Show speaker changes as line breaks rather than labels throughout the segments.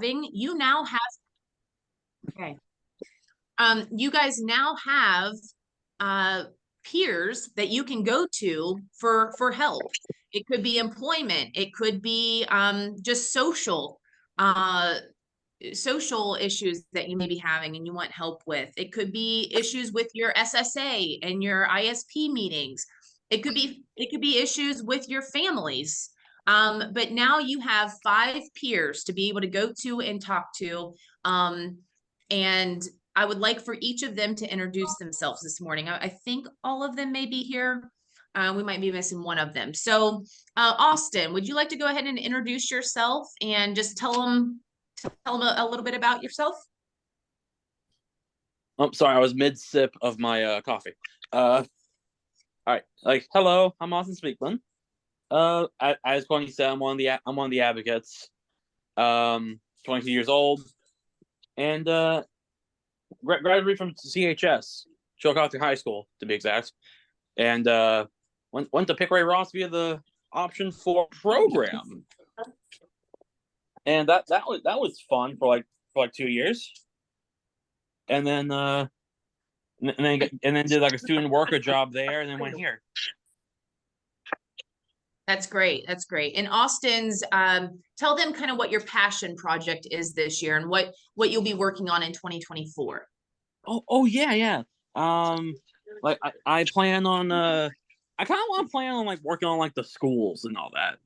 you now have, okay. You guys now have peers that you can go to for help. It could be employment. It could be just social issues that you may be having and you want help with. It could be issues with your SSA and your ISP meetings. It could be issues with your families. But now you have 5 peers to be able to go to and talk to. And I would like for each of them to introduce themselves this morning. I think all of them may be here. We might be missing one of them. So, Austin, would you like to go ahead and introduce yourself and just tell them a little bit about yourself?
I'm sorry, I was mid sip of my coffee. All right, hello, I'm Austin Speakman. As Connie said, I'm one of the advocates. 22 years old, and graduated from CHS, Chillicothe High School to be exact, and went to Pick Ray Ross via the option 4 program, and that was fun for like 2 years, and then did like a student worker job there, and then went here.
That's great. That's great. And Austin's, tell them kind of what your passion project is this year and what you'll be working on in 2024.
Oh yeah. Like I plan on I kind of want to plan on like working on like the schools and all that,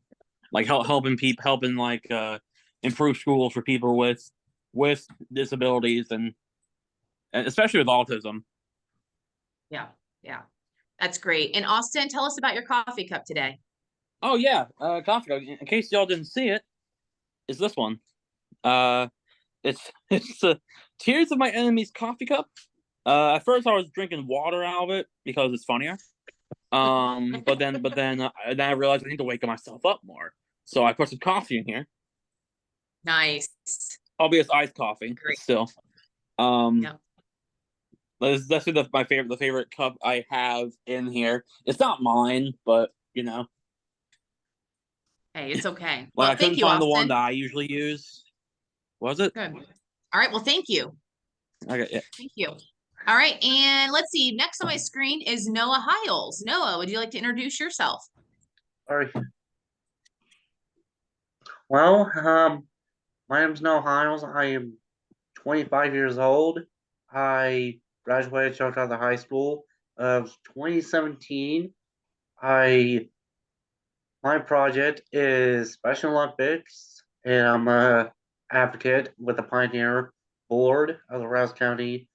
like helping like improve schools for people with disabilities and especially with autism.
Yeah, that's great. And Austin, tell us about your coffee cup today.
Oh yeah, coffee cup. In case y'all didn't see it, is this one. It's Tears of My Enemy's coffee cup. At first I was drinking water out of it because it's funnier. But then I realized I need to wake myself up more, so I put some coffee in here.
Nice.
Albeit iced coffee, but still.
Yeah.
That's my favorite. The favorite cup I have in here. It's not mine, but you know.
Hey, it's okay.
Like
Well,
I couldn't
thank you,
find
Austin.
the one that I usually use. Was it?
Good. All right. Well, thank you.
Okay. Yeah.
Thank you. All right. And let's see. Next on my screen is Noah Hiles. Noah, would you like to introduce yourself?
All right. Well, my name's Noah Hiles. I am 25 years old. I graduated Chillicothe High School of 2017. My project is Special Olympics, and I'm a advocate with the Pioneer Board of the Rouse County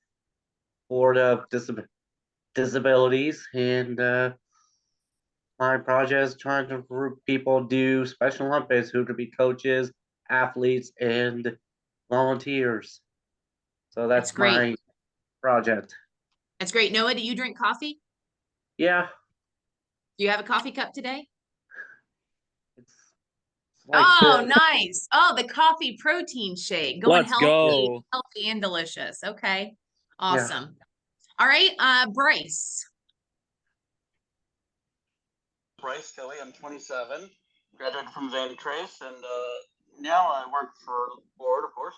Board of Disabilities, and my project is trying to group people do Special Olympics who could be coaches, athletes, and volunteers. So that's
great.
my project.
That's great. Noah, do you drink coffee?
Yeah.
Do you have a coffee cup today?
It's like
oh, nice. Oh, the coffee protein shake.
Let's go.
Healthy and delicious. Okay. Awesome. Yeah. All right. Bryce.
Bryce Kelly. I'm 27. Graduated from Vandy Trace, and now I work for the board, of course.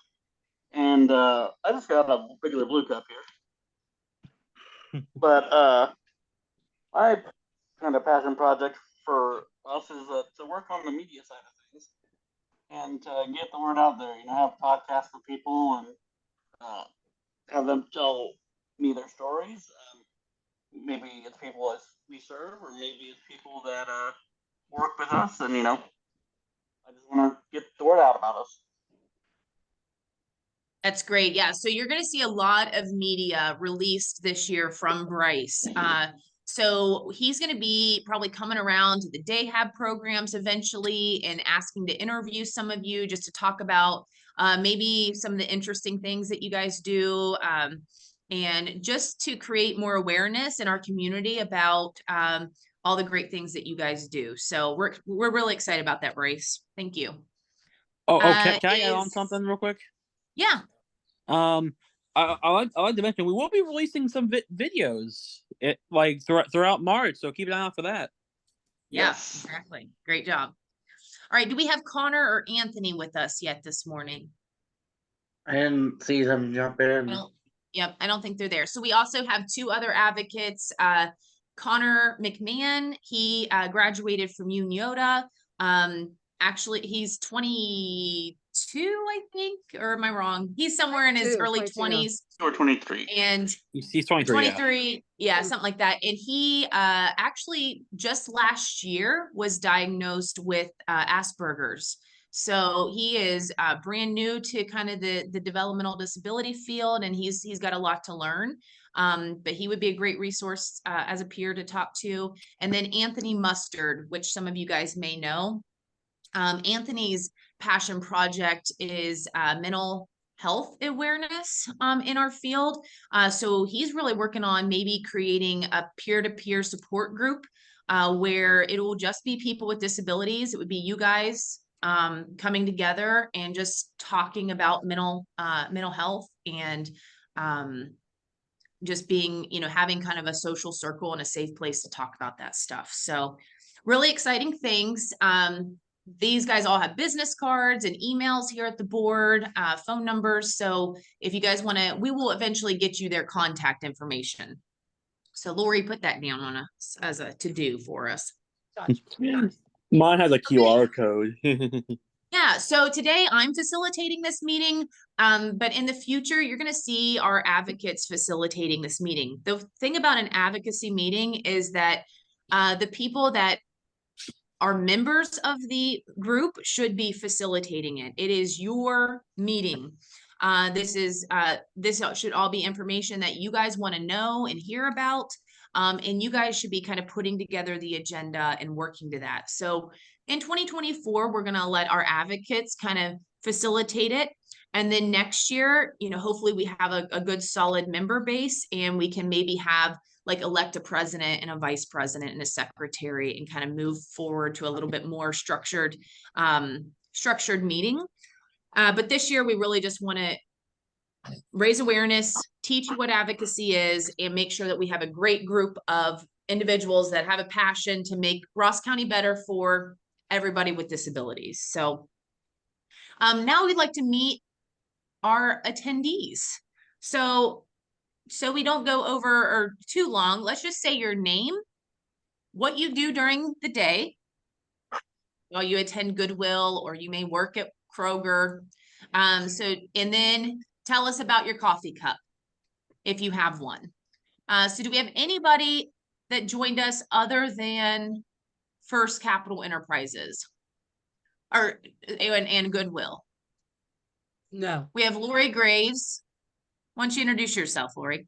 And I just got a regular blue cup here. But my kind of passion project for us is to work on the media side of things and to get the word out there. You know, have podcasts for people and have them tell me their stories. Maybe it's people that we serve, or maybe it's people that work with us, and you know, I just want to get the word out about us.
That's great. Yeah. So you're going to see a lot of media released this year from Bryce. So he's going to be probably coming around to the day hab programs eventually and asking to interview some of you just to talk about maybe some of the interesting things that you guys do. And just to create more awareness in our community about all the great things that you guys do. So we're really excited about that, Bryce. Thank you.
Can I add on something real quick?
Yeah.
I like to mention we will be releasing some videos throughout March, so keep an eye out for that.
Yes, exactly. Great job. All right, do we have Connor or Anthony with us yet this morning?
I didn't see them jump in.
Yep, I don't think they're there. So we also have two other advocates. Connor McMahon, he graduated from UNIOTA. Actually, he's 22, I think, or am I wrong? He's somewhere in his early 20s.
Or 23.
And
He's 23.
23, yeah, something like that. And he actually just last year was diagnosed with Asperger's. So he is brand new to kind of the developmental disability field, and he's got a lot to learn. But he would be a great resource as a peer to talk to. And then Anthony Mustard, which some of you guys may know. Anthony's passion project is mental health awareness in our field. So he's really working on maybe creating a peer-to-peer support group where it will just be people with disabilities. It would be you guys coming together and just talking about mental health and just being, having kind of a social circle and a safe place to talk about that stuff. So really exciting things. These guys all have business cards and emails here at the board, phone numbers. So if you guys want to, we will eventually get you their contact information. So Lori put that down on us as a to-do for us.
Mine has a QR code.
Yeah, so today I'm facilitating this meeting, but in the future, you're going to see our advocates facilitating this meeting. The thing about an advocacy meeting is that the people that are members of the group should be facilitating it. It is your meeting. This should all be information that you guys want to know and hear about. And you guys should be kind of putting together the agenda and working to that. So in 2024, we're going to let our advocates kind of facilitate it. And then next year, hopefully we have a good solid member base, and we can maybe have like elect a president and a vice president and a secretary and kind of move forward to a little bit more structured meeting. But this year we really just want to raise awareness, teach you what advocacy is, and make sure that we have a great group of individuals that have a passion to make Ross County better for everybody with disabilities. So now we'd like to meet our attendees. So we don't go over or too long, let's just say your name, what you do during the day. Well, you attend Goodwill, or you may work at Kroger. And then tell us about your coffee cup, if you have one. So do we have anybody that joined us other than First Capital Enterprises and Goodwill?
No.
We have Lori Graves. Why don't you introduce yourself, Lori?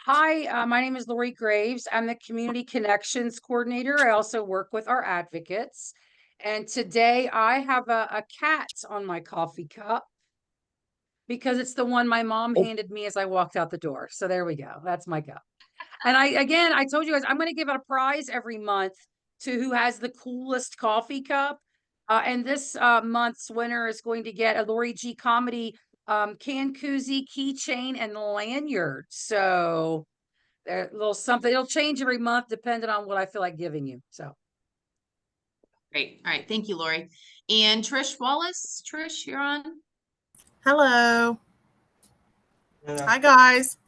Hi, my name is Lori Graves. I'm the Community Connections Coordinator. I also work with our advocates. And today I have a cat on my coffee cup because it's the one my mom handed me as I walked out the door. So there we go. That's my cup. And I told you guys, I'm going to give out a prize every month to who has the coolest coffee cup. And this month's winner is going to get a Lori G Comedy can koozie, keychain, and lanyard. So a little something. It'll change every month depending on what I feel like giving you. So
great. All right. Thank you, Lori. And Trish Wallace. Trish, you're on.
Hello. Hi, guys.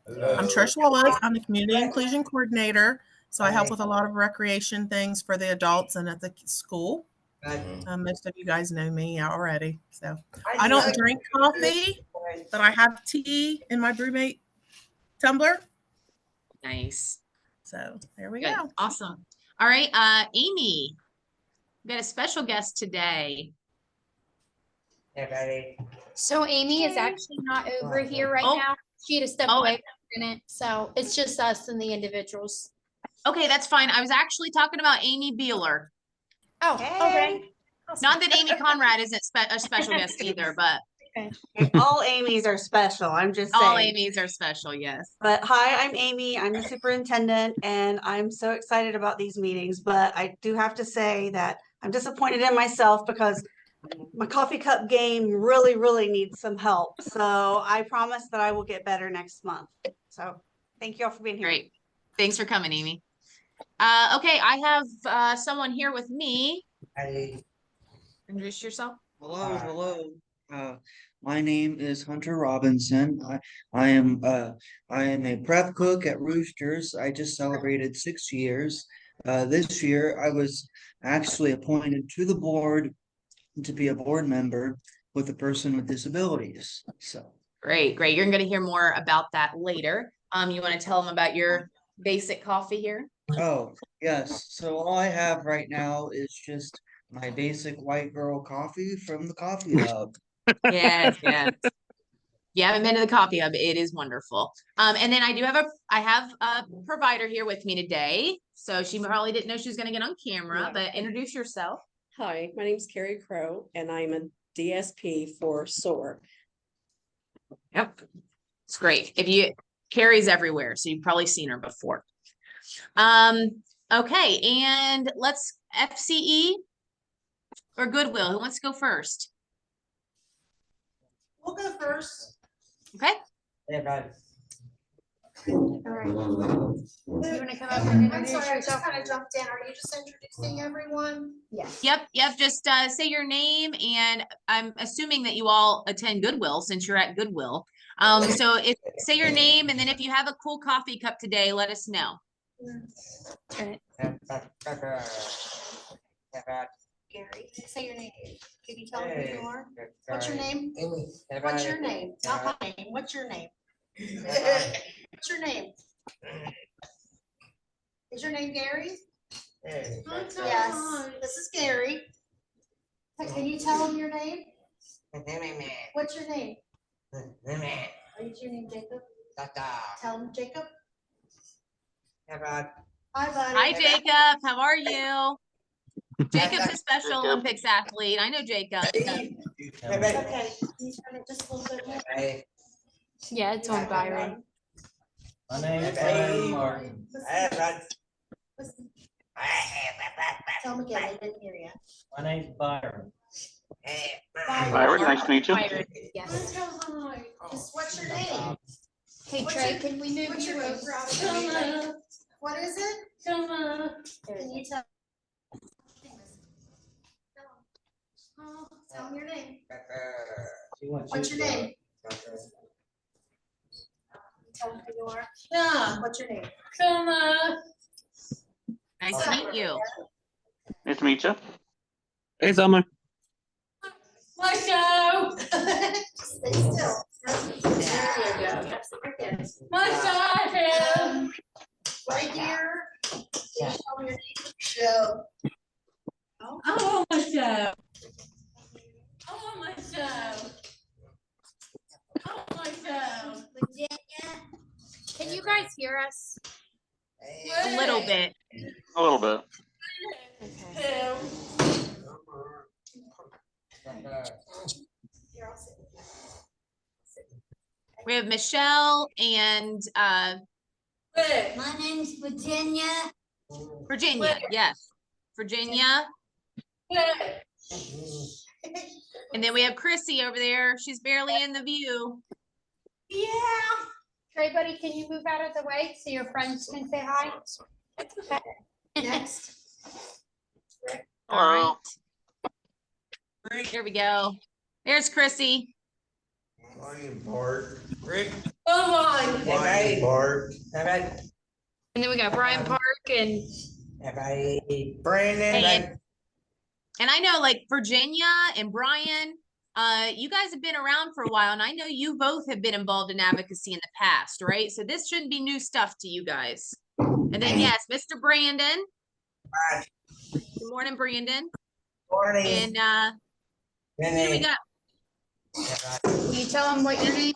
I'm Trish Wallace. I'm the Community Inclusion Coordinator. So I help with a lot of recreation things for the adults and at the school. Most of you guys know me already. So I don't drink coffee, but I have tea in my BrewMate tumbler.
Nice.
So there we
Good.
go.
Awesome. All right. Amy, we got a special guest today.
So Amy is actually not over here right now. She had to step away for a minute. So it's just us and the individuals.
Okay, that's fine. I was actually talking about Amy Beeler.
Oh, okay.
Not that Amy Conrad isn't a special guest either, but
all Amy's are special. I'm just saying.
All Amy's are special, yes.
But hi, I'm Amy. I'm the superintendent, and I'm so excited about these meetings. But I do have to say that I'm disappointed in myself because my coffee cup game really, really needs some help. So I promise that I will get better next month. So thank you all for being here.
Great. Thanks for coming, Amy. Okay, I have someone here with me.
Hi.
Introduce yourself.
Hello. My name is Hunter Robinson. I am a prep cook at Roosters. I just celebrated 6 years. This year I was actually appointed to the board to be a board member with a person with disabilities. So
Great, great. You're going to hear more about that later. You want to tell them about your basic coffee here?
oh yes. So all I have right now is just my basic white girl coffee from the coffee hub.
Yes, yes. You haven't been to the coffee hub, it is wonderful. And then I have a provider here with me today. So she probably didn't know she was going to get on camera,
Yeah.
but introduce yourself.
Hi, my name is Carrie Crow, and I'm a DSP for SOAR.
Yep. It's great. Carrie's everywhere, so you've probably seen her before. Okay, and let's FCE or Goodwill. Who wants to go first?
We'll go first.
Okay.
All right. You want to come up and
I'm
introduce
sorry, I just
yourself?
kind of jumped in. Are you just introducing everyone?
Yes.
Yep. Just say your name, and I'm assuming that you all attend Goodwill since you're at Goodwill. So say your name, and then if you have a cool coffee cup today, let us know.
Okay.
Gary, say your name. Can you tell me who you are? What's your name? What's your name? Not my name. What's your name? What's your name? Is your name Gary? Yes, this is Gary. Can you tell him your name? What's your name? Is your name Jacob? Tell him Jacob. Hi, buddy.
Hi, Jacob. How are you? Jacob's a Special Olympics athlete. I know Jacob.
Okay, can you turn it just a little bit more?
Yeah, it's on Byron.
My name's Brian Martin.
Listen. Tell him again, they didn't hear you.
My name's Byron.
Byron, nice to meet you.
Byron, yes.
Just what's your name?
Hey Trey, can we move
What's
you
your name?
over out of the way?
What is it? Can you tell? Tell him your name. What's your name? Tell him who you are. Yeah. What's your name?
Nice to meet you.
Nice to meet you.
Hey, Summer.
Marco!
Stay still. There you go. Right here. Can you tell me your name? Joe.
Oh, Marco! Oh, Marco! Oh, Marco! Can you guys hear us?
A little bit.
A little bit.
Okay.
We have Michelle and
My name's Virginia.
Virginia. Yes. Virginia. And then we have Chrissy over there. She's barely in the view.
Yeah. Trey, buddy, can you move out of the way so your friends can say hi?
Next.
All right. Here we go. There's Chrissy.
Morning, Bart. Rick.
Come on.
Morning, Bart.
And then we got Brian Park and
Brandon.
And I know like Virginia and Brian, you guys have been around for a while, and I know you both have been involved in advocacy in the past, right? So this shouldn't be new stuff to you guys. And then yes, Mr. Brandon. Good morning, Brandon.
Morning.
And who do we got?
can you tell them what your name?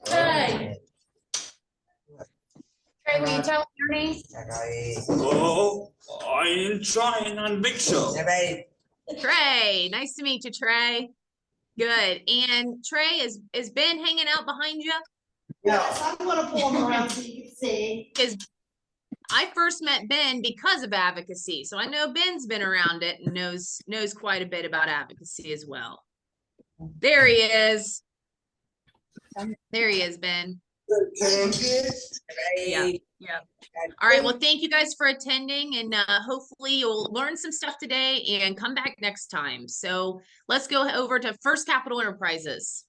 Hey. Trey, will you tell them your name?
Oh, I'm trying on Big Show.
Trey. Nice to meet you, Trey. Good. And Trey, is Ben hanging out behind you?
Yes, I'm gonna pull him around so you can see.
Because I first met Ben because of advocacy. So I know Ben's been around it and knows quite a bit about advocacy as well. There he is. There he is, Ben. Yeah. Yeah. All right. Well, thank you guys for attending, and hopefully you'll learn some stuff today and come back next time. So let's go over to First Capital Enterprises.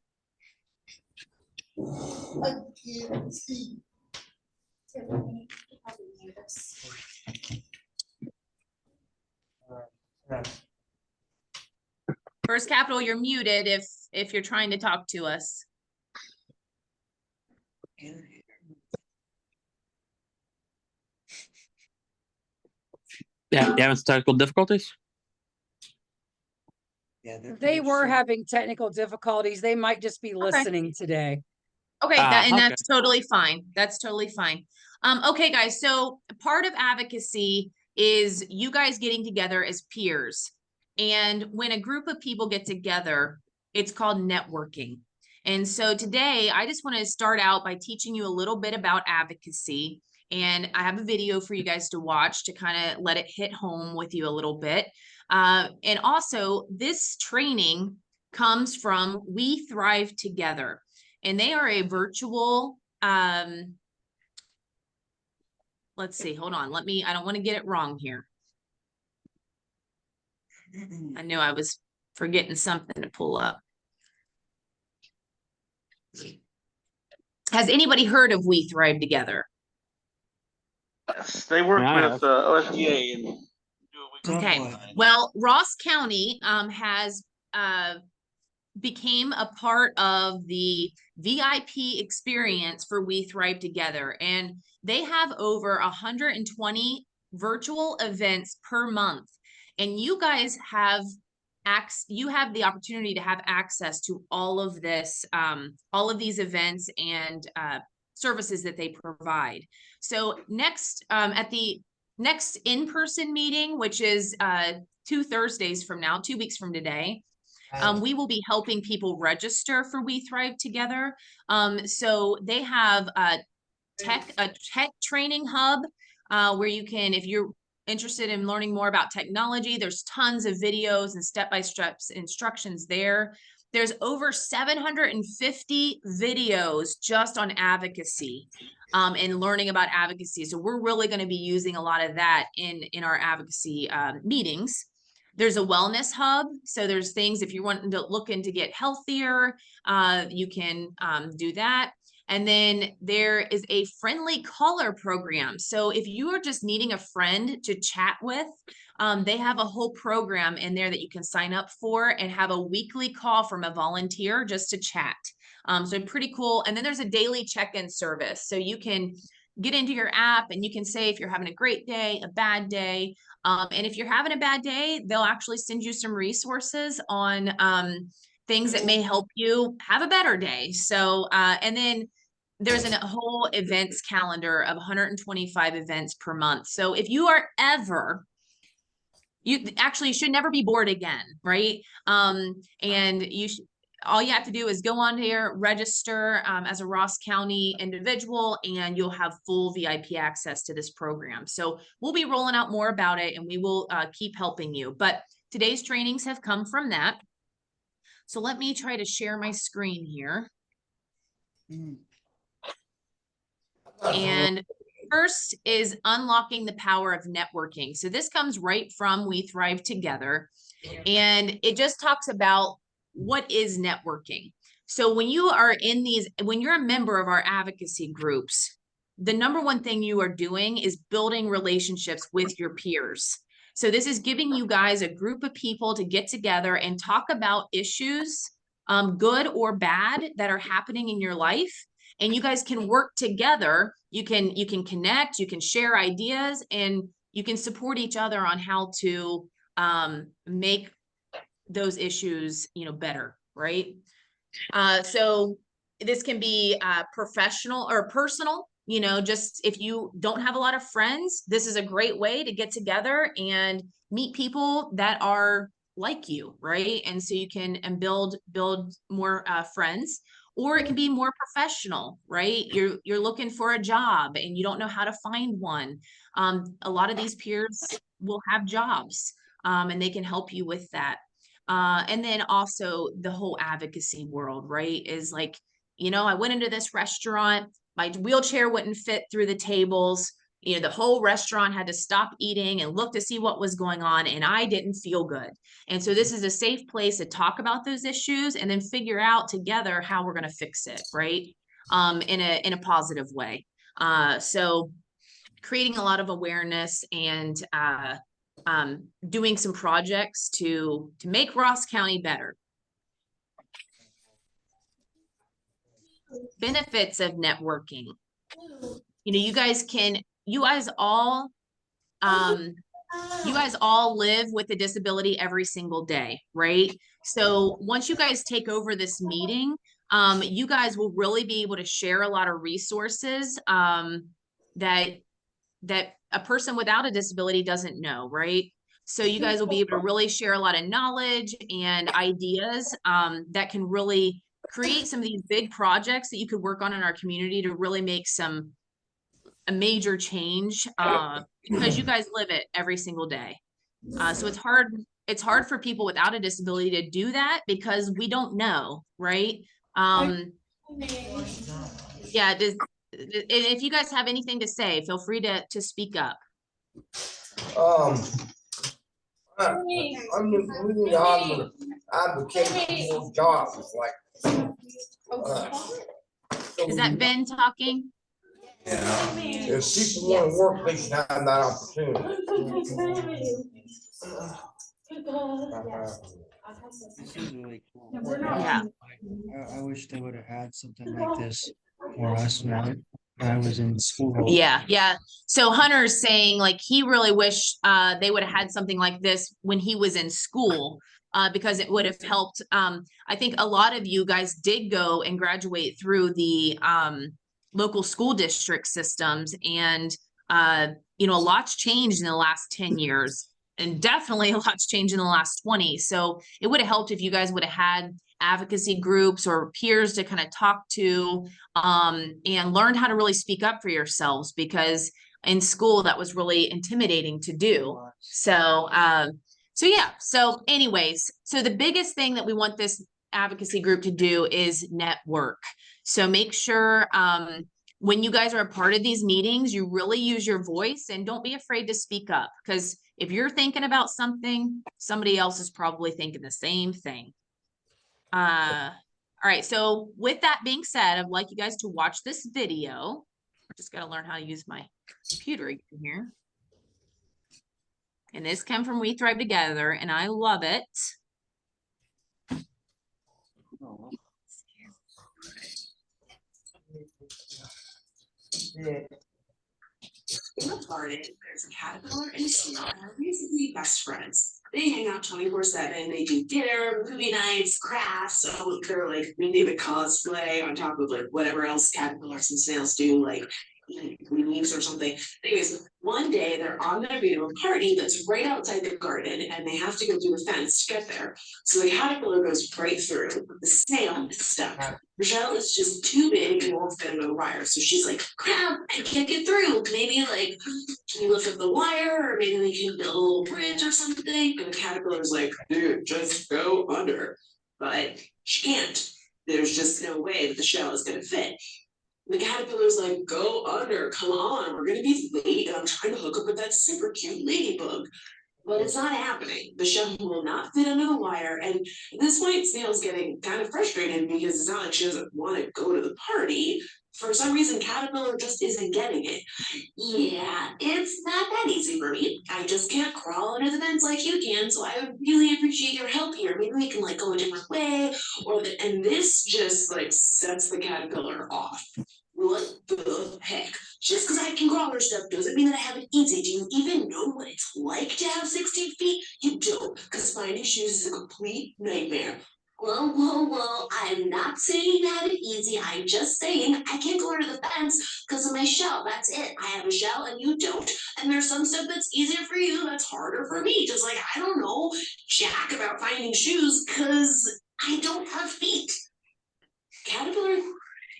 First Capital, you're muted if you're trying to talk to us.
Yeah, you having technical difficulties?
Yeah,
They were having technical difficulties. They might just be listening today.
Okay,
Okay.
that's totally fine. That's totally fine. Okay, guys. So part of advocacy is you guys getting together as peers. And when a group of people get together, it's called networking. And so today, I just want to start out by teaching you a little bit about advocacy. And I have a video for you guys to watch to kind of let it hit home with you a little bit. And also, this training comes from We Thrive Together. And they are a virtual, let's see, hold on. I don't want to get it wrong here. I knew I was forgetting something to pull up. Has anybody heard of We Thrive Together?
Yes, they work with OSDA and do a weekly.
Okay. Well, Ross County has became a part of the VIP experience for We Thrive Together. And they have over 120 virtual events per month. And you guys have the opportunity to have access to all of this, all of these events and services that they provide. So next, at the next in-person meeting, which is 2 Thursdays from now, 2 weeks from today, we will be helping people register for We Thrive Together. So they have a tech training hub where you can, if you're interested in learning more about technology, there's tons of videos and step-by-step instructions there. There's over 750 videos just on advocacy and learning about advocacy. So we're really going to be using a lot of that in our advocacy meetings. There's a wellness hub. So there's things, if you're wanting to to get healthier, you can do that. And then there is a friendly caller program. So if you are just needing a friend to chat with, they have a whole program in there that you can sign up for and have a weekly call from a volunteer just to chat. So pretty cool. And then there's a daily check-in service. So you can get into your app and you can say if you're having a great day, a bad day. And if you're having a bad day, they'll actually send you some resources on things that may help you have a better day. So, and then there's a whole events calendar of 125 events per month. So if you are you should never be bored again, right? And all you have to do is go on here, register as a Ross County individual, and you'll have full VIP access to this program. So we'll be rolling out more about it, and we will keep helping you. But today's trainings have come from that. So let me try to share my screen here. And first is unlocking the power of networking. So this comes right from We Thrive Together. And it just talks about what is networking. So when you are when you're a member of our advocacy groups, the number one thing you are doing is building relationships with your peers. So this is giving you guys a group of people to get together and talk about issues, good or bad, that are happening in your life. And you guys can work together. You can connect, you can share ideas, and you can support each other on how to make those issues, better, right? So this can be professional or personal, just if you don't have a lot of friends, this is a great way to get together and meet people that are like you, right? And so you can build more friends. Or it can be more professional, right? You're looking for a job and you don't know how to find one. A lot of these peers will have jobs and they can help you with that. And then also the whole advocacy world, right? Is like, I went into this restaurant, my wheelchair wouldn't fit through the tables. You know, the whole restaurant had to stop eating and look to see what was going on, and I didn't feel good. And so this is a safe place to talk about those issues and then figure out together how we're going to fix it, right? In a positive way. So creating a lot of awareness and doing some projects to make Ross County better. Benefits of networking. You know, you guys all live with a disability every single day, right? So once you guys take over this meeting, you guys will really be able to share a lot of resources that a person without a disability doesn't know, right? So you guys will be able to really share a lot of knowledge and ideas that can really create some of these big projects that you could work on in our community to really make a major change because you guys live it every single day. So it's hard for people without a disability to do that because we don't know, right? Yeah, if you guys have anything to say, feel free to speak up.
I'm advocating for more jobs, like.
Is that Ben talking?
Yeah. If people want to work, they should have that opportunity.
This is really cool.
Yeah.
I wish they would have had something like this for us when I was in school.
Yeah. So Hunter's saying like he really wished they would have had something like this when he was in school because it would have helped. I think a lot of you guys did go and graduate through the local school district systems, and you know, a lot's changed in the last 10 years, and definitely a lot's changed in the last 20. So it would have helped if you guys would have had advocacy groups or peers to kind of talk to and learn how to really speak up for yourselves, because in school that was really intimidating to do. So yeah, so anyways, so the biggest thing that we want this advocacy group to do is network. So make sure when you guys are a part of these meetings, you really use your voice and don't be afraid to speak up, because if you're thinking about something, somebody else is probably thinking the same thing. All right, so with that being said, I'd like you guys to watch this video. Just got to learn how to use my computer again here. And this came from We Thrive Together, and I love it.
Oh.
In the garden, there's a caterpillar and a snail, and they're basically best friends. They hang out 24/7. They do dinner, movie nights, crafts. So they're like maybe a cosplay on top of like whatever else caterpillars and snails do, like eating leaves or something. Anyways, one day they're on their way to a party that's right outside the garden, and they have to go through the fence to get there. So the caterpillar goes right through. The snail is stuck. Rochelle is just too big and won't fit into the wire. So she's like, crap, I can't get through. Maybe like, can you lift up the wire? Or maybe we can build a little bridge or something. And the caterpillar's like, dude, just go under. But she can't. There's just no way that the shell is going to fit. The caterpillar's like, go under, come on, we're going to be late. And I'm trying to hook up with that super cute ladybug. But it's not happening. The shell will not fit under the wire. And at this point, Snail's getting kind of frustrated because it's not like she doesn't want to go to the party. For some reason, Caterpillar just isn't getting it. Yeah, it's not that easy for me. I just can't crawl under the fence like you can. So I would really appreciate your help here. Maybe we can like go a different way. And this just like sets the caterpillar off. What the heck? Just because I can crawl or stuff doesn't mean that I have it easy. Do you even know what it's like to have 16 feet? You don't, because finding shoes is a complete nightmare. Whoa, I'm not saying to have it easy. I'm just saying I can't go under the fence because of my shell. That's it. I have a shell and you don't. And there's some stuff that's easier for you that's harder for me. Just like, I don't know, jack about finding shoes because I don't have feet. Caterpillar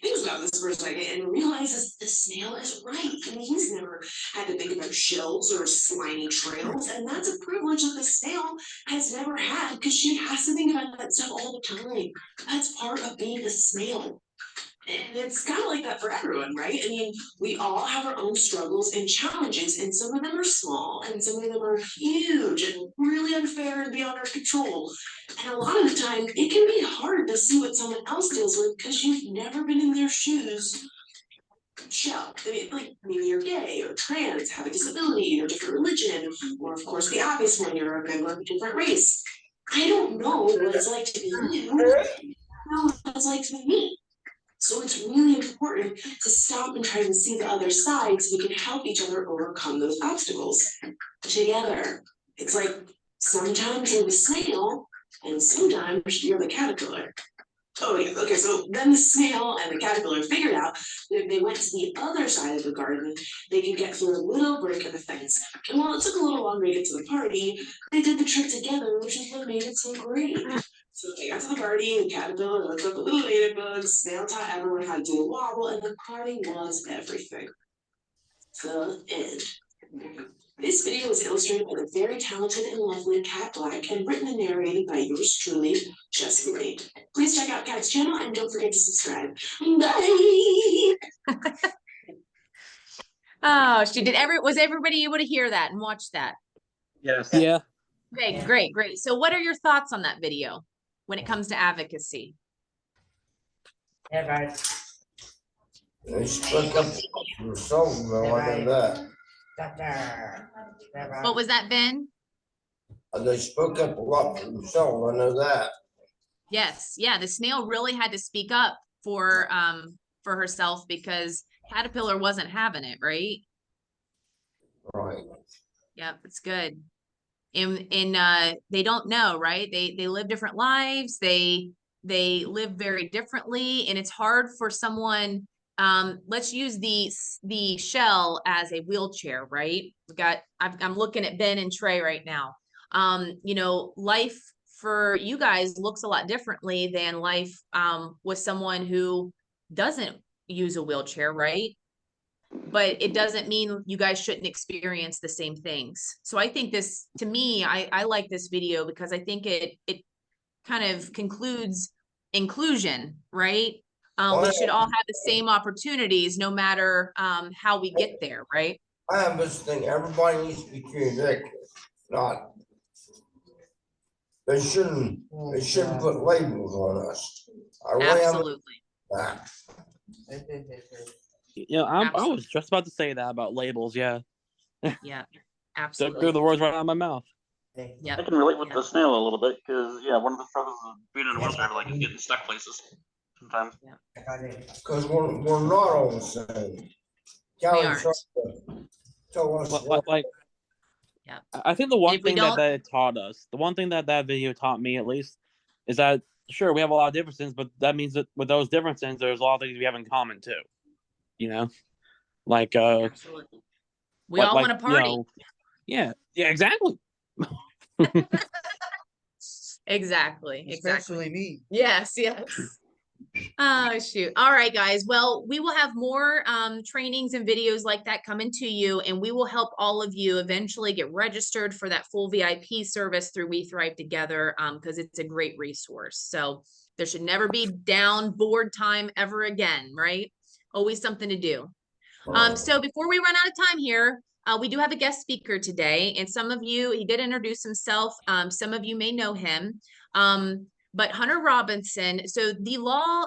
thinks about this for a second and realizes the snail is right. I mean, he's never had to think about shells or slimy trails, and that's a privilege that the snail has never had because she has to think about that stuff all the time. That's part of being a snail. And it's kind of like that for everyone, right? I mean, we all have our own struggles and challenges, and some of them are small, and some of them are huge and really unfair and beyond our control. And a lot of the time, it can be hard to see what someone else deals with because you've never been in their shoes. Shell. I mean, like maybe you're gay or trans, have a disability or different religion, or of course the obvious one, you're a member of a different race. I don't know what it's like to be you. I know what it's like to be me. So it's really important to stop and try to see the other side so we can help each other overcome those obstacles together. It's like sometimes you're the snail and sometimes you're the caterpillar. Oh yeah, okay, so then the snail and the caterpillar figured out that if they went to the other side of the garden, they could get through a little break in the fence. And while it took a little longer to get to the party, they did the trick together, which is what made it so great. So they got to the party, the caterpillar looked up the little ladybug, snail taught everyone how to do a wobble, and the party was everything. The end. This video was illustrated by the very talented and lovely Cat Black and written and narrated by yours truly, Jessica Reed. Please check out Cat's channel and don't forget to subscribe. Bye!
Oh, was everybody able to hear that and watch that?
Yes.
Yeah.
Okay, great, great. So what are your thoughts on that video when it comes to advocacy?
They spoke up for themselves, though, I know that.
What was that, Ben?
They spoke up a lot for themselves, I know that.
Yes, yeah, the snail really had to speak up for herself because Caterpillar wasn't having it, right?
Right.
Yep, it's good. And they don't know, right? They live different lives, they live very differently, and it's hard for someone. Let's use the shell as a wheelchair, right? I'm looking at Ben and Trey right now. You know, life for you guys looks a lot differently than life with someone who doesn't use a wheelchair, right? But it doesn't mean you guys shouldn't experience the same things. So I think this, to me, I like this video because I think it kind of concludes inclusion, right? We should all have the same opportunities no matter how we get there, right?
I have this thing, everybody needs to be treated not. They shouldn't put labels on us. I really
Absolutely.
that.
You know, I was just about to say that about labels. Yeah.
Yeah.
Don't
Absolutely.
throw the words right out of my mouth.
Yeah.
I can relate with the snail a little bit because yeah, one of the struggles of being in a wheelchair like is getting stuck places sometimes.
Because we're not all the same.
aren't.
Tell us
Like,
yeah.
I think the one
If we
thing that it taught us, the one thing that video taught me at least, is that sure we have a lot of differences, but that means that with those differences, there's a lot of things we have in common too. You know, like
Absolutely. We all want to party.
You know, yeah, exactly.
Exactly.
Especially me.
Yes, yes. Oh, shoot. All right, guys. Well, we will have more trainings and videos like that coming to you, and we will help all of you eventually get registered for that full VIP service through We Thrive Together because it's a great resource. So there should never be board time ever again, right? Always something to do. So before we run out of time here, we do have a guest speaker today, and some of you, he did introduce himself. Some of you may know him. But Hunter Robinson, so the law,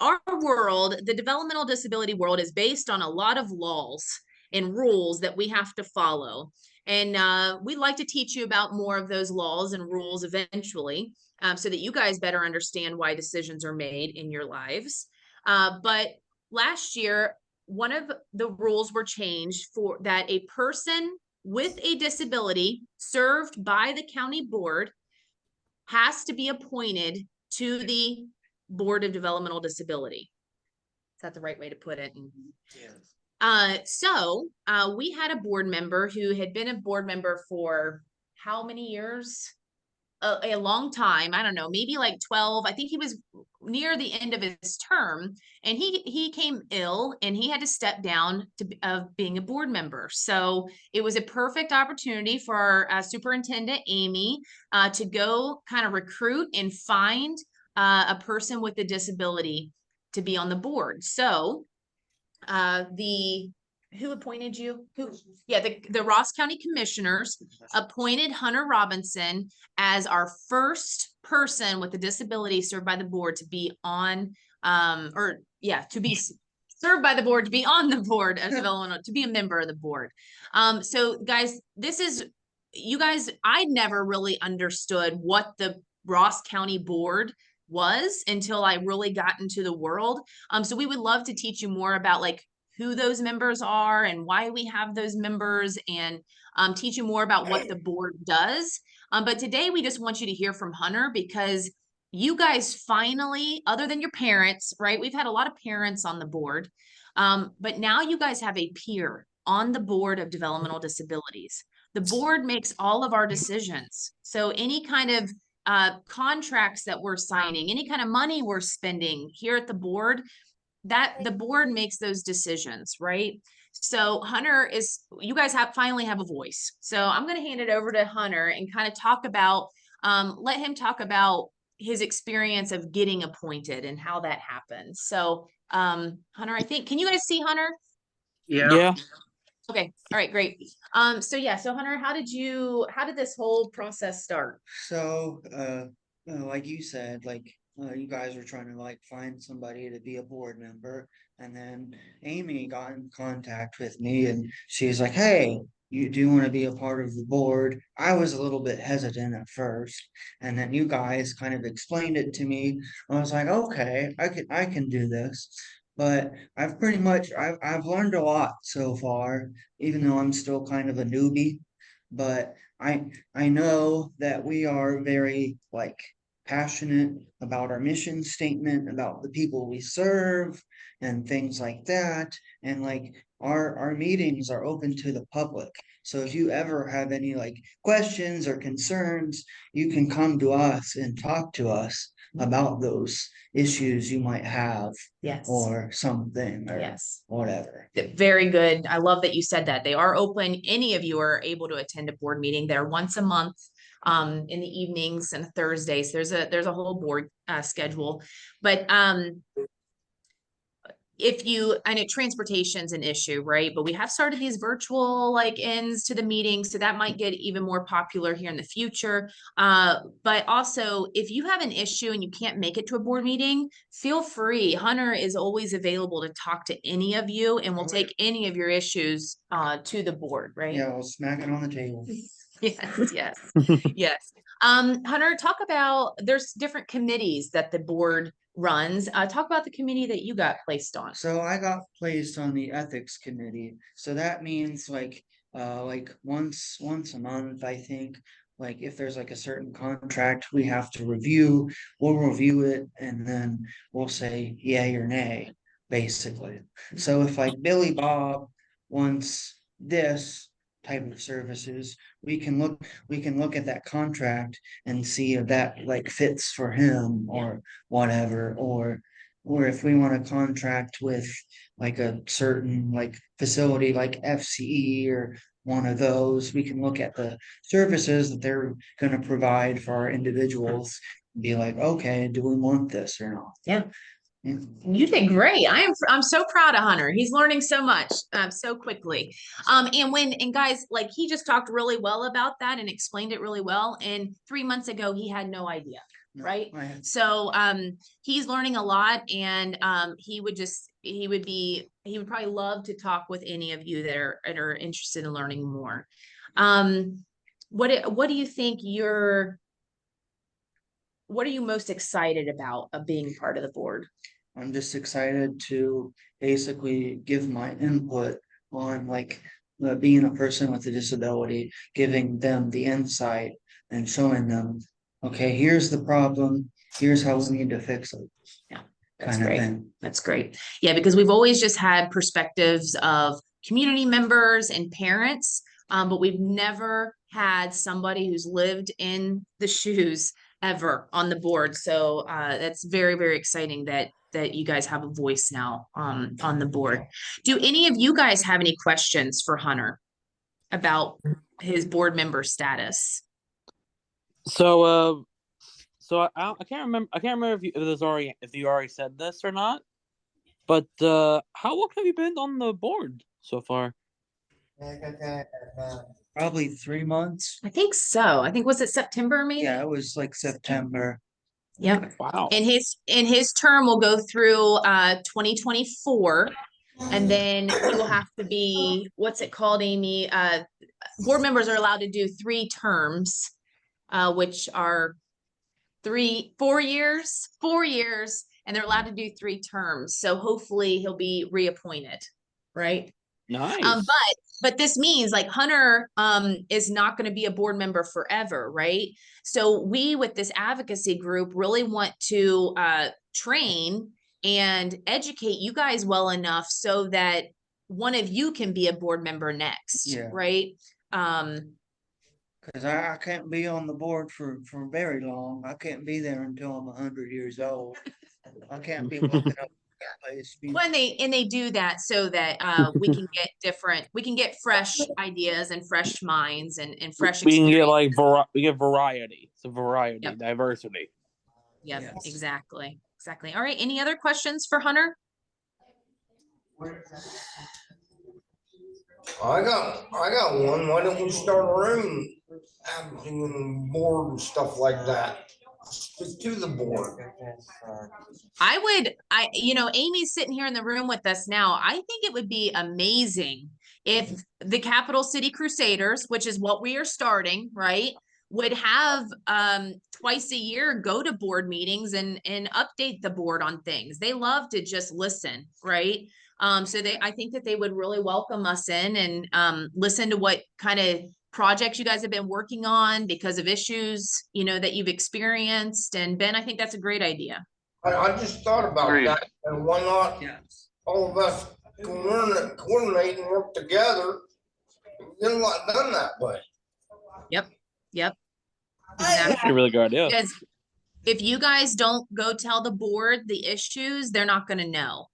our world, the developmental disability world is based on a lot of laws and rules that we have to follow. And we'd like to teach you about more of those laws and rules eventually so that you guys better understand why decisions are made in your lives. But last year, one of the rules were changed for that a person with a disability served by the county board has to be appointed to the Board of Developmental Disability. Is that the right way to put it? Yes. So we had a board member who had been a board member for how many years? A long time. I don't know, maybe like 12. I think he was near the end of his term, and he came ill and he had to step down of being a board member. So it was a perfect opportunity for our superintendent Amy to go kind of recruit and find a person with a disability to be on the board. So who appointed you? The Ross County Commissioners appointed Hunter Robinson as our first person with a disability served by the board to be on, to be served by the board, to be on the board of developmental, to be a member of the board. So guys, I never really understood what the Ross County Board was until I really got into the world. So we would love to teach you more about like who those members are and why we have those members, and teach you more about what the board does. But today we just want you to hear from Hunter, because you guys finally, other than your parents, right? We've had a lot of parents on the board, but now you guys have a peer on the board of developmental disabilities. The board makes all of our decisions. So any kind of contracts that we're signing, any kind of money we're spending here at the board, that the board makes those decisions, right? So Hunter you guys finally have a voice. So I'm going to hand it over to Hunter and kind of talk about, let him talk about his experience of getting appointed and how that happened. So Hunter, can you guys see Hunter?
Yeah.
Okay. All right, great. So Hunter, how did this whole process start?
So, like you said, you guys were trying to like find somebody to be a board member, and then Amy got in contact with me and she's like, hey, you do want to be a part of the board. I was a little bit hesitant at first, and then you guys kind of explained it to me. I was like, okay, I can do this. But I've learned a lot so far, even though I'm still kind of a newbie. But I know that we are very passionate about our mission statement, about the people we serve and things like that. And our meetings are open to the public. So if you ever have any questions or concerns, you can come to us and talk to us about those issues you might have.
Yes.
Or something or
yes.
whatever.
Very good. I love that you said that. They are open. Any of you are able to attend a board meeting. They're once a month in the evenings and Thursdays. There's a whole board schedule. But I know transportation's an issue, right? But we have started these virtual ends to the meeting, so that might get even more popular here in the future. But also, if you have an issue and you can't make it to a board meeting, feel free. Hunter is always available to talk to any of you, and we'll take any of your issues to the board, right?
Yeah, I'll smack it on the table.
Yes. Yes. Hunter, talk about, there's different committees that the board runs. Talk about the committee that you got placed on.
So I got placed on the ethics committee. So that means once a month, I think, if there's a certain contract we have to review, we'll review it and then we'll say yay or nay, basically. So if Billy Bob wants this type of services, we can look at that contract and see if that fits for him or whatever, or if we want to contract with a certain facility like FCE or one of those, we can look at the services that they're going to provide for our individuals and be like, okay, do we want this or not?
Yeah. You did great. I'm so proud of Hunter. He's learning so much so quickly. And guys, he just talked really well about that and explained it really well. And 3 months ago, he had no idea. Right. So he's learning a lot, and he would probably love to talk with any of you that are interested in learning more. What do you think what are you most excited about of being part of the board?
I'm just excited to basically give my input on being a person with a disability, giving them the insight and showing them, okay, here's the problem, here's how we need to fix it.
Yeah, that's great. That's great. Yeah, because we've always just had perspectives of community members and parents, but we've never had somebody who's lived in the shoes ever on the board. So that's very, very exciting that you guys have a voice now on the board. Do any of you guys have any questions for Hunter about his board member status?
So I can't remember if you already said this or not. But how long have you been on the board so far?
Probably 3 months.
I think so. I think was it September maybe?
Yeah, it was like September.
Yep.
Wow.
And his term will go through 2024. And then he will have to be, what's it called, Amy? Board members are allowed to do 3 terms, which are 4 years, and they're allowed to do 3 terms. So hopefully he'll be reappointed, right?
Nice.
But this means like Hunter is not going to be a board member forever, right? So we with this advocacy group really want to train and educate you guys well enough so that one of you can be a board member next,
Yeah.
right?
Because I can't be on the board for very long. I can't be there until I'm 100 years old. I can't be walking up that place.
When they do that so that we can get fresh ideas and fresh minds and fresh
We can
experience.
get we get variety. It's a variety,
Yep.
diversity.
Yep,
Yes.
exactly. All right. Any other questions for Hunter?
I got one. Why don't we start our own advocating board and stuff like that? Speak to the board.
Amy's sitting here in the room with us now. I think it would be amazing if the Capital City Crusaders, which is what we are starting, right, would have twice a year go to board meetings and update the board on things. They love to just listen, right? So I think that they would really welcome us in and listen to what kind of projects you guys have been working on because of issues, that you've experienced. And Ben, I think that's a great idea.
I just thought about that, and why not all of us coordinate and work together? Get a lot done that way.
Yep.
That's
Exactly.
a really good idea.
Because if you guys don't go tell the board the issues, they're not going to know.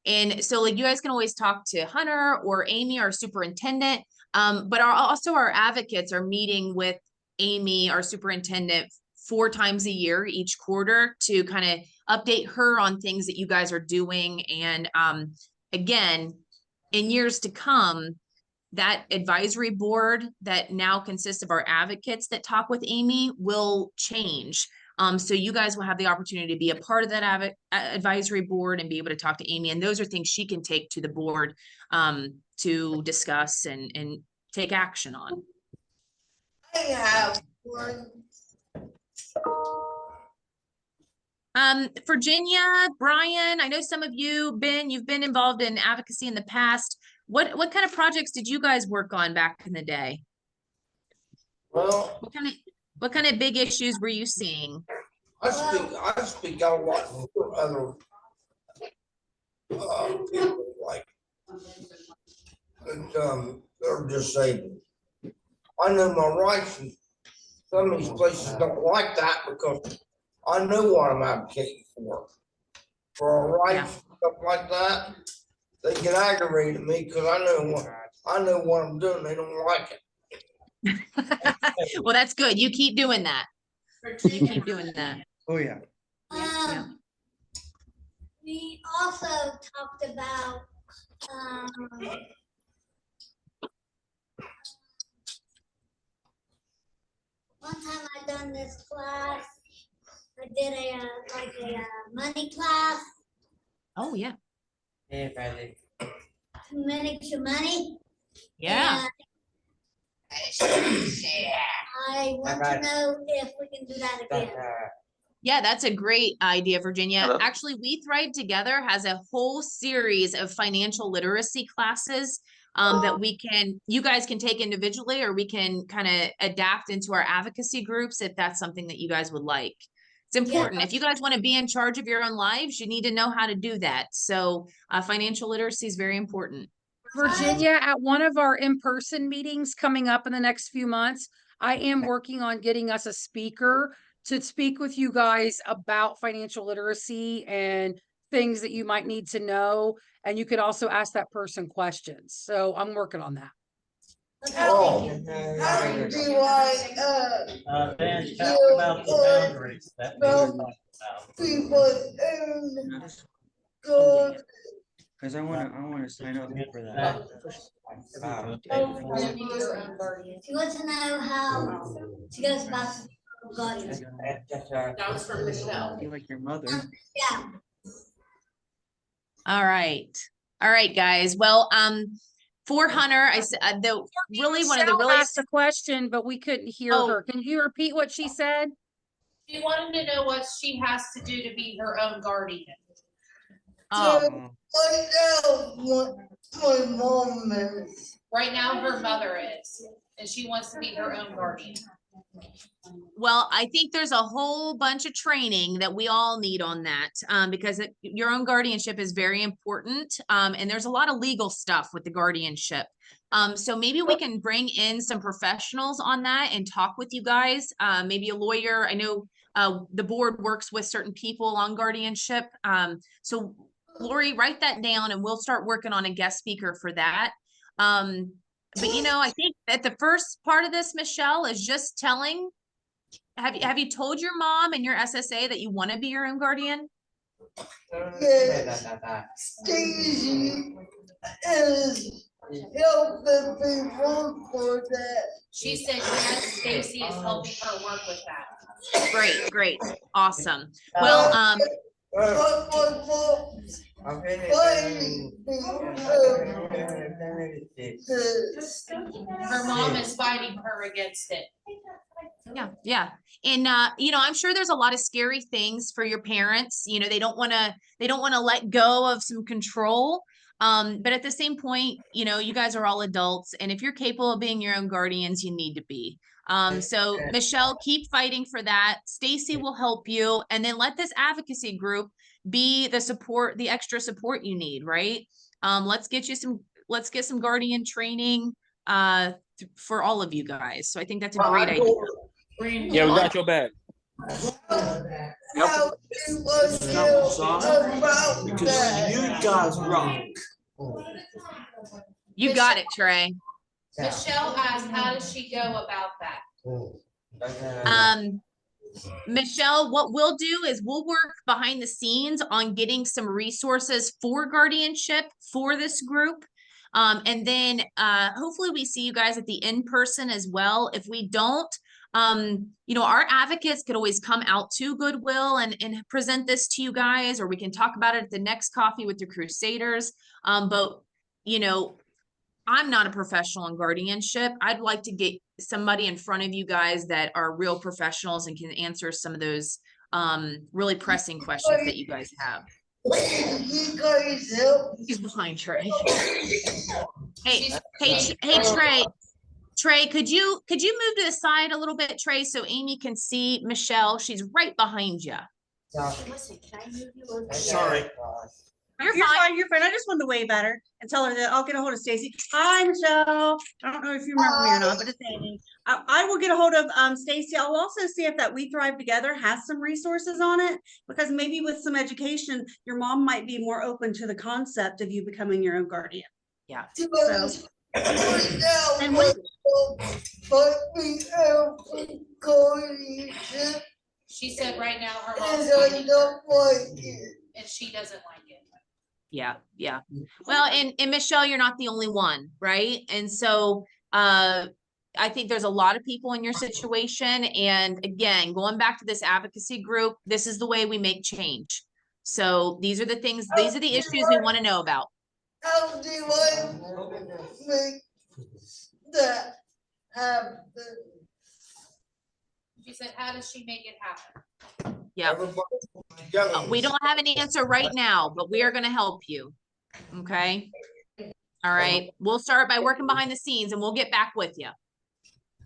And so like you guys can always talk to Hunter or Amy, our superintendent. But also our advocates are meeting with Amy, our superintendent, 4 times a year each quarter to kind of update her on things that you guys are doing. And again, in years to come, that advisory board that now consists of our advocates that talk with Amy will change. So you guys will have the opportunity to be a part of that advisory board and be able to talk to Amy. And those are things she can take to the board to discuss and take action on.
I have one.
Virginia, Brian, I know some of you, Ben, you've been involved in advocacy in the past. What kind of projects did you guys work on back in the day?
Well,
what kind of big issues were you seeing?
I speak out a lot for other people like they're disabled. I know my rights, and some of these places don't like that because I know what I'm advocating for. For our rights, stuff like that, they get aggravated at me because I know what I'm doing. They don't like it.
Well, that's good. You keep doing that. You keep doing that.
Oh yeah.
We also talked about one time I done this class. I did a money class.
Oh yeah.
To manage your money.
Yeah.
I want to know if we can do that again.
Yeah, that's a great idea, Virginia.
Hello?
Actually, We Thrive Together has a whole series of financial literacy classes that you guys can take individually, or we can kind of adapt into our advocacy groups if that's something that you guys would like. It's important.
Yeah.
If you guys want to be in charge of your own lives, you need to know how to do that. So financial literacy is very important.
Virginia, at one of our in-person meetings coming up in the next few months, I am working on getting us a speaker to speak with you guys about financial literacy and things that you might need to know. And you could also ask that person questions. So I'm working on that.
Oh,
How do you do like
Dan talked about the boundaries. That
people's own
Because I wanna sign up for that.
She wants to know how she goes about God.
That was from Michelle.
You like your mother.
Yeah.
All right. All right, guys. Well, for Hunter, I said the really one of the
Michelle
really
asked a question, but we couldn't hear
Oh.
her. Can you repeat what she said?
She wanted to know what she has to do to be her own guardian.
Oh.
Right now, my mom is.
Right now, her mother is, and she wants to be her own guardian.
Well, I think there's a whole bunch of training that we all need on that, because your own guardianship is very important. And there's a lot of legal stuff with the guardianship. So maybe we can bring in some professionals on that and talk with you guys. Maybe a lawyer. I know the board works with certain people on guardianship. So Lori, write that down and we'll start working on a guest speaker for that. But I think that the first part of this, Michelle, is just telling. Have you told your mom and your SSA that you want to be your own guardian?
Yes. Stacy is helping me work for that.
She said yes, Stacy is helping her work with that.
Great, great, awesome. Well,
her mom is fighting her against it.
Yeah. And I'm sure there's a lot of scary things for your parents. They don't want to let go of some control. But at the same point, you guys are all adults, and if you're capable of being your own guardians, you need to be. So Michelle, keep fighting for that. Stacy will help you, and then let this advocacy group be the support, the extra support you need, right? Let's get some guardian training for all of you guys. So I think that's a great idea.
Yeah, we got your back.
Yep. Because you guys rock.
You got it, Trey.
Michelle asked, how does she go about that?
Michelle, what we'll do is we'll work behind the scenes on getting some resources for guardianship for this group. And then hopefully we see you guys at the in-person as well. If we don't, our advocates could always come out to Goodwill and present this to you guys, or we can talk about it at the next coffee with the Crusaders. But I'm not a professional in guardianship. I'd like to get somebody in front of you guys that are real professionals and can answer some of those really pressing questions that you guys have. He's behind Trey. Hey, Trey. Trey, could you move to the side a little bit, Trey, so Amy can see Michelle? She's right behind you.
Listen, can I move you over?
Sorry.
You're fine. You're fine. I just wanted to way better and tell her that I'll get a hold of Stacy. Hi, Michelle. I don't know if you remember me or not, but it's Amy. I will get a hold of Stacy. I'll also see if that We Thrive Together has some resources on it, because maybe with some education, your mom might be more open to the concept of you becoming your own guardian.
Yeah.
So,
and
she said right now her mom's fighting her, and she doesn't like it.
Yeah. Well, and Michelle, you're not the only one, right? And so I think there's a lot of people in your situation. And again, going back to this advocacy group, this is the way we make change. So these are the things, these are the issues we want to know about.
How do I make that happen?
She said, how does she make it happen?
Yeah. We don't have an answer right now, but we are going to help you. Okay. All right. We'll start by working behind the scenes and we'll get back with you.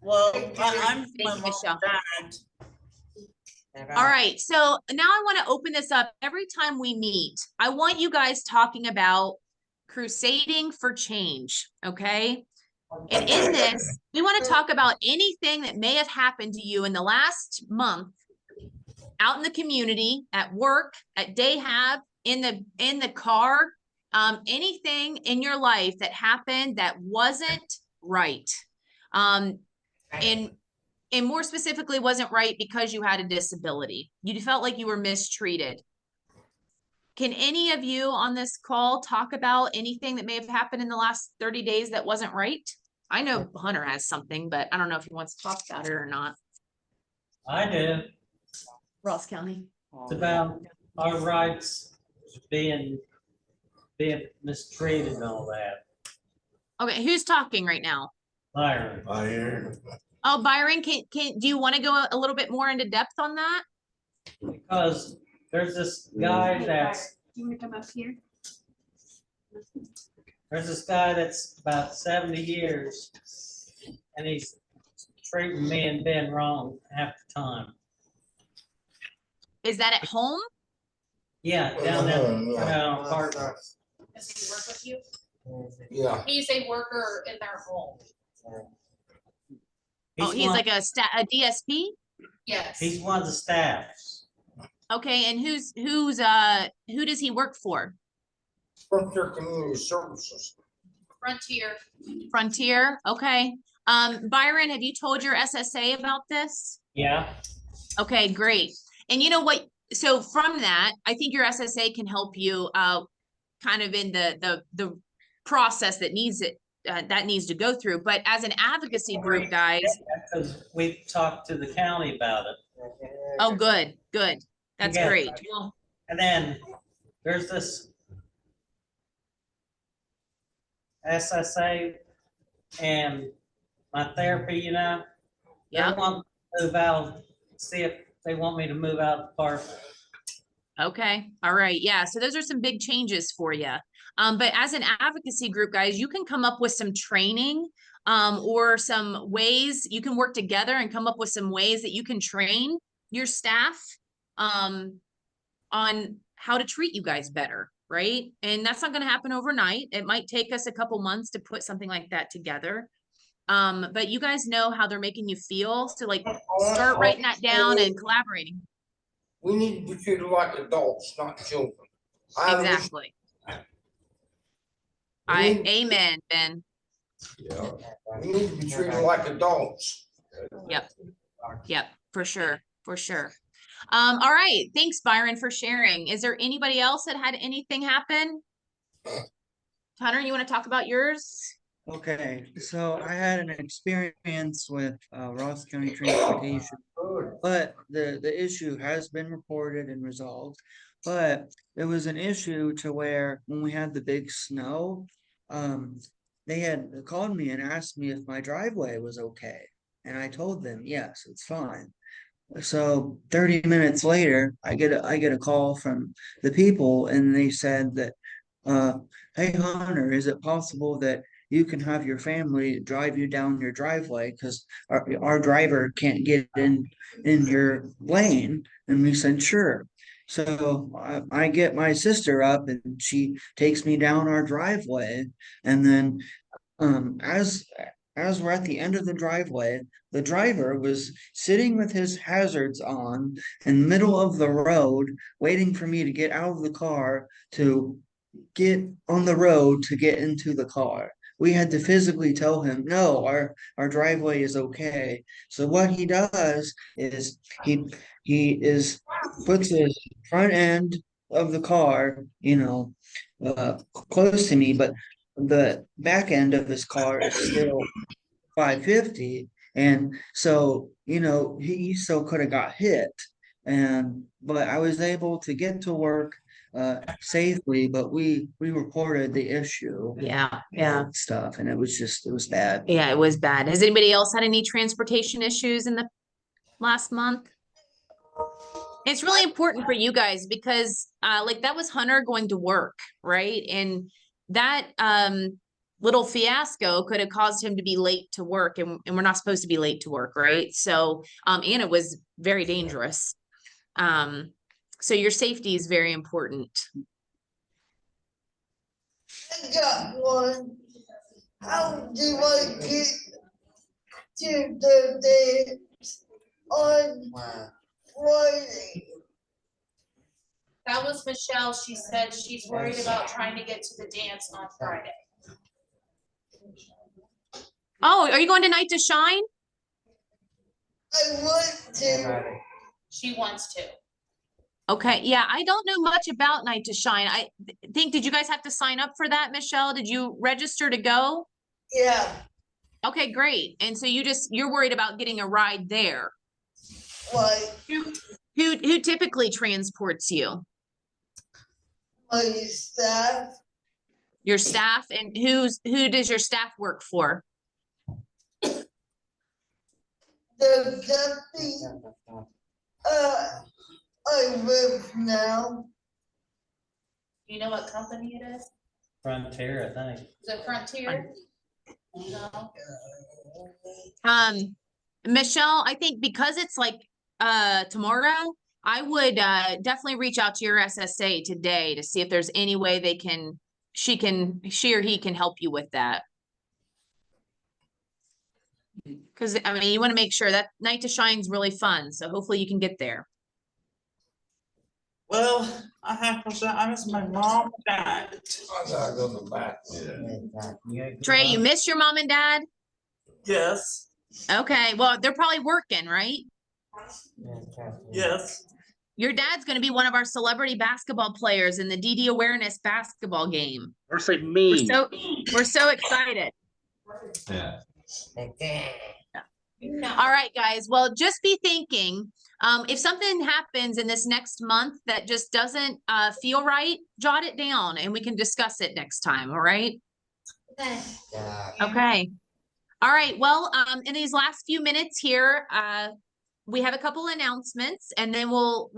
Well, I'm
Thank you, Michelle.
dad.
All right. So now I want to open this up. Every time we meet, I want you guys talking about crusading for change. Okay. And in this, we want to talk about anything that may have happened to you in the last month out in the community, at work, at day have, in the car, anything in your life that happened that wasn't right. And more specifically, wasn't right because you had a disability. You felt like you were mistreated. Can any of you on this call talk about anything that may have happened in the last 30 days that wasn't right? I know Hunter has something, but I don't know if he wants to talk about it or not.
I do.
Ross County.
It's about our rights being mistreated and all that.
Okay, who's talking right now?
Byron.
Oh, Byron, do you want to go a little bit more into depth on that?
Because there's this guy that's,
Do you want to come up here?
there's this guy that's about 70 years and he's treating me and Ben wrong half the time.
Is that at home?
Yeah, down there on Park.
Does he work with you?
Yeah.
He's a worker in their home.
Oh, he's like a DSP?
Yes.
He's one of the staffs.
Okay, and who does he work for?
Frontier Community Services.
Frontier, okay. Byron, have you told your SSA about this?
Yeah.
Okay, great. And you know what? So from that, I think your SSA can help you kind of in the process that needs to go through. But as an advocacy group, guys,
Because we've talked to the county about it.
oh, good. That's
Yeah.
great. Well,
And then there's this SSA and my therapy, you know.
yeah.
They want to move out, see if they want me to move out of the apartment.
Okay. All right. Yeah. So those are some big changes for you. But as an advocacy group, guys, you can come up with some training or some ways you can work together and come up with some ways that you can train your staff on how to treat you guys better. Right. And that's not going to happen overnight. It might take us a couple months to put something like that together. But you guys know how they're making you feel. So like start writing that down and collaborating.
We need to be treated like adults, not children.
Exactly. Amen, Ben.
Yeah. We need to be treated like adults.
Yep, for sure. All right. Thanks, Byron, for sharing. Is there anybody else that had anything happen? Hunter, you want to talk about yours?
Okay, so I had an experience with Ross County Transportation, but the issue has been reported and resolved. But there was an issue to where when we had the big snow, they had called me and asked me if my driveway was okay. And I told them, yes, it's fine. So 30 minutes later, I get a call from the people and they said that, hey Hunter, is it possible that you can have your family drive you down your driveway because our driver can't get in your lane? And we said, sure. So I get my sister up and she takes me down our driveway. And then as we're at the end of the driveway, the driver was sitting with his hazards on in the middle of the road, waiting for me to get out of the car to get on the road to get into the car. We had to physically tell him, no, our driveway is okay. So what he does is he puts his front end of the car, close to me, but the back end of his car is still 550. And so, he still could have got hit. But I was able to get to work safely, but we reported the issue.
Yeah.
And stuff, and it was bad.
Yeah, it was bad. Has anybody else had any transportation issues in the last month? It's really important for you guys because like that was Hunter going to work, right? And that little fiasco could have caused him to be late to work, and we're not supposed to be late to work, right? So and it was very dangerous. So your safety is very important.
I got one. How do I get to the dance on Friday?
That was Michelle. She said she's worried about trying to get to the dance on Friday.
Oh, are you going tonight to Shine?
I want to.
She wants to.
Okay, yeah, I don't know much about Night to Shine. I think, did you guys have to sign up for that, Michelle? Did you register to go?
Yeah,
Okay, great. And so you're worried about getting a ride there.
like
Who typically transports you?
my staff,
Your staff, and who does your staff work for?
the deputy, I live now.
You know what company it is?
Frontier, I think.
Is it Frontier? No.
Michelle, I think because it's like tomorrow, I would definitely reach out to your SSA today to see if there's any way she or he can help you with that. Because I mean, you want to make sure that Night to Shine's really fun, so hopefully you can get there.
Well, I have to say, I miss my mom and dad.
I gotta go to the back.
Trey, you miss your mom and dad?
Yes,
Okay, well, they're probably working, right?
yes.
Your dad's going to be one of our celebrity basketball players in the DD Awareness basketball game.
Or say me.
We're so excited.
Yeah.
All right, guys. Well, just be thinking, if something happens in this next month that just doesn't feel right, jot it down and we can discuss it next time. All right.
Okay.
Okay. All right. Well, in these last few minutes here, we have a couple announcements and then we'll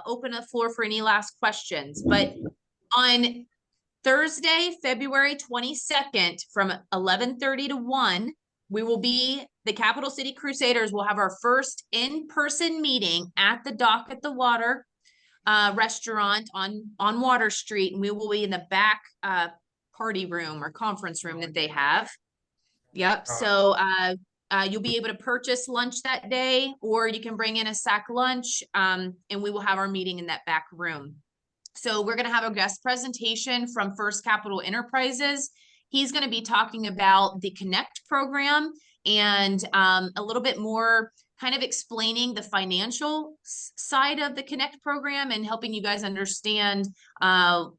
open the floor for any last questions. But on Thursday, February 22nd from 11:30 to 1, we will be, the Capital City Crusaders will have our first in-person meeting at the Dock at the Water restaurant on Water Street. And we will be in the back party room or conference room that they have. Yep. So you'll be able to purchase lunch that day, or you can bring in a sack lunch, and we will have our meeting in that back room. So we're going to have a guest presentation from First Capital Enterprises. He's going to be talking about the Connect program and a little bit more kind of explaining the financial side of the Connect program and helping you guys understand the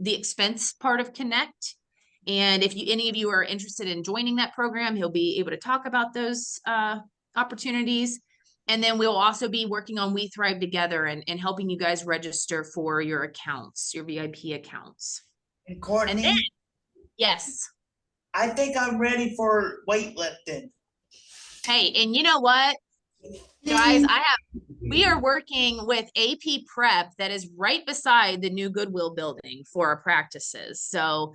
expense part of Connect. And if any of you are interested in joining that program, he'll be able to talk about those opportunities. And then we'll also be working on We Thrive Together and helping you guys register for your accounts, your VIP accounts.
And Courtney,
and then, yes.
I think I'm ready for weightlifting.
Hey, and you know what, guys, we are working with AP Prep that is right beside the new Goodwill building for our practices. So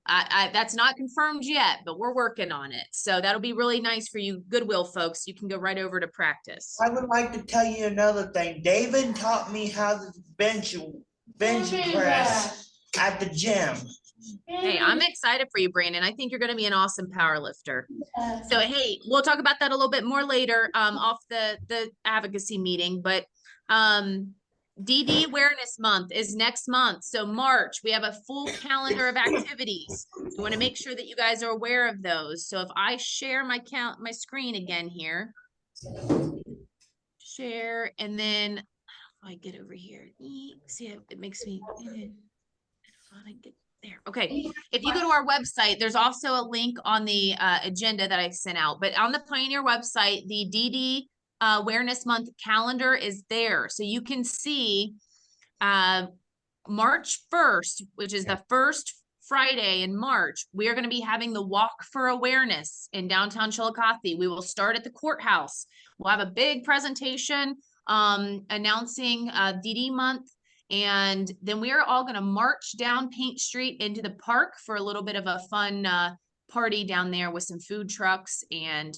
that's not confirmed yet, but we're working on it. So that'll be really nice for you Goodwill folks. You can go right over to practice.
I would like to tell you another thing. David taught me how to bench press at the gym.
Hey, I'm excited for you, Brandon. I think you're going to be an awesome power lifter. So, hey, we'll talk about that a little bit more later off the advocacy meeting, but DD Awareness Month is next month. So March, we have a full calendar of activities. We want to make sure that you guys are aware of those. So if I share my screen again here, share, and then I get over here. See, it makes me, I get there. Okay. If you go to our website, there's also a link on the agenda that I sent out, but on the Pioneer website, the DD Awareness Month calendar is there. So you can see March 1st, which is the first Friday in March, we are going to be having the Walk for Awareness in downtown Chillicothe. We will start at the courthouse. We'll have a big presentation announcing DD month. And then we are all going to march down Paint Street into the park for a little bit of a fun party down there with some food trucks and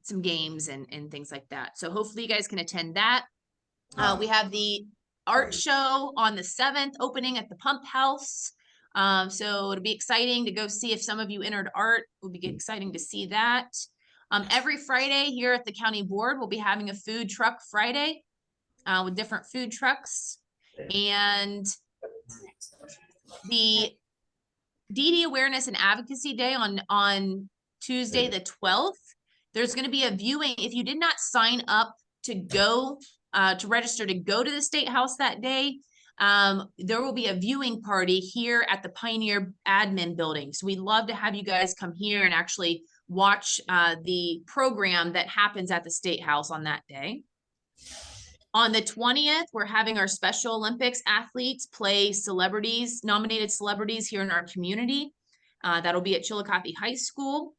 some games and things like that. So hopefully you guys can attend that. We have the art show on the 7th opening at the Pump House. So it'll be exciting to go see if some of you entered art. It'll be exciting to see that. Every Friday here at the county board, we'll be having a food truck Friday with different food trucks. And the DD Awareness and Advocacy Day on Tuesday the 12th, there's going to be a viewing. If you did not sign up to go to register to go to the State House that day. There will be a viewing party here at the Pioneer Admin Building. So we'd love to have you guys come here and actually watch the program that happens at the State House on that day. On the 20th, we're having our Special Olympics athletes play nominated celebrities here in our community. That'll be at Chillicothe High School.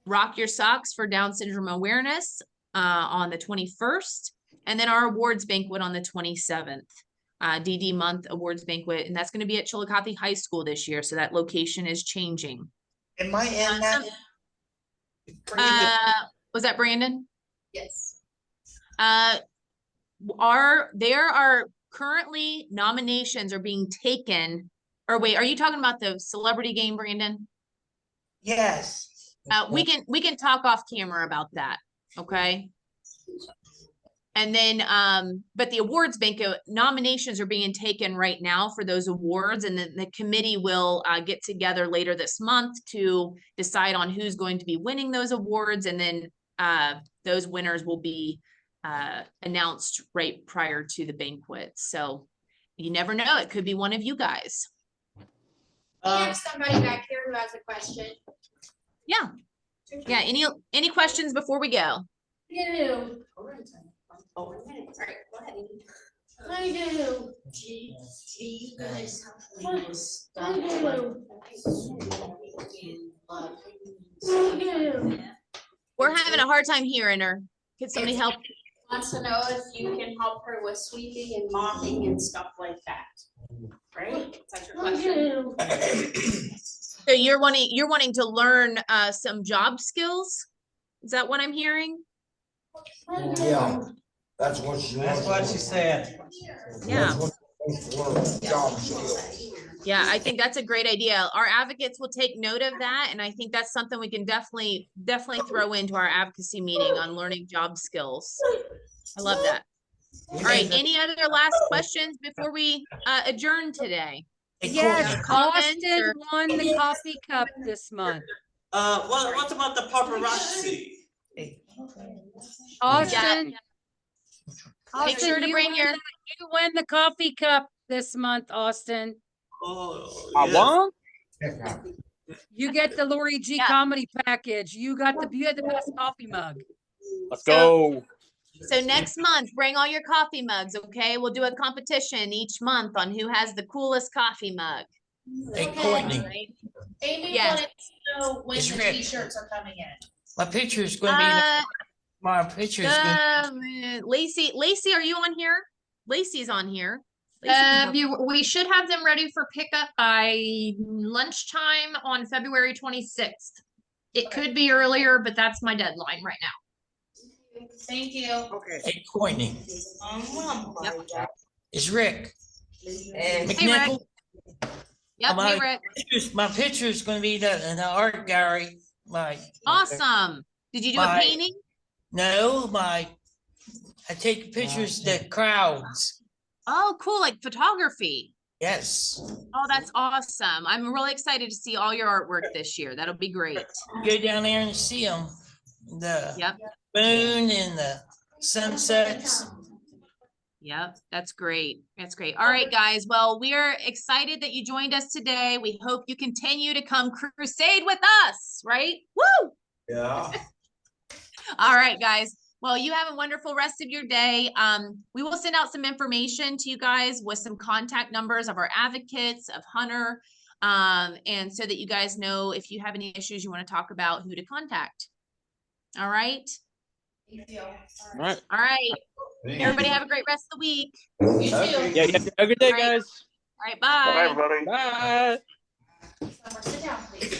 Rock Your Socks for Down Syndrome Awareness on the 21st. And then our awards banquet on the 27th. DD Month Awards Banquet, and that's going to be at Chillicothe High School this year, so that location is changing.
Am I in that?
Was that Brandon?
Yes.
There are currently nominations are being taken, or wait, are you talking about the celebrity game, Brandon?
Yes.
We can talk off camera about that, okay? And then, but the awards banquet nominations are being taken right now for those awards, and then the committee will get together later this month to decide on who's going to be winning those awards, and then those winners will be announced right prior to the banquet. So you never know; it could be one of you guys.
We have somebody back here who has a question.
Yeah. Yeah. Any questions before we go?
You. All right, go ahead. I do.
We're having a hard time hearing her. Could somebody help?
Wants to know if you can help her with sweeping and mopping and stuff like that. Right? That's your question.
So you're wanting to learn some job skills? Is that what I'm hearing?
Yeah, that's what she
said.
Yeah.
Job skills.
Yeah, I think that's a great idea. Our advocates will take note of that, and I think that's something we can definitely throw into our advocacy meeting on learning job skills. I love that. All right, any other last questions before we adjourn today?
Yes,
Comments
Austin won the coffee cup this month.
What about the paparazzi?
Austin,
Make sure to bring your.
You win the coffee cup this month, Austin.
Oh,
I won.
You get the Lori G comedy package. You had the best coffee mug.
Let's go.
So next month, bring all your coffee mugs, okay? We'll do a competition each month on who has the coolest coffee mug.
Hey, Courtney.
Right?
Amy
Yes.
wanted to know when
It's
the
Rick.
t-shirts are coming in.
My picture is going to be. My picture is going.
Lacey, are you on here? Lacey's on here. Lacey,
We should have them ready for pickup by lunchtime on February 26th. It could be earlier, but that's my deadline right now.
Thank you.
Okay. Hey, Courtney. It's Rick.
Hey,
McNichol.
Yep, hey, Rick.
My picture is going to be in the art gallery.
Awesome. Did you do a painting?
No, I take pictures of the crowds.
Oh, cool. Like photography.
Yes.
Oh, that's awesome. I'm really excited to see all your artwork this year. That'll be great.
Go down there and see them. The moon and the sunsets.
Yep, that's great. That's great. All right, guys. Well, we are excited that you joined us today. We hope you continue to come crusade with us, right? Woo!
Yeah.
All right, guys. Well, you have a wonderful rest of your day. We will send out some information to you guys with some contact numbers of our advocates, of Hunter, and so that you guys know if you have any issues you want to talk about, who to contact. All right.
Thank you.
All right.
All right. Everybody have a great rest of the week.
You too.
Yeah, have a good day, guys.
All right. Bye.
Bye, everybody.
Bye.
Summer, sit down, please.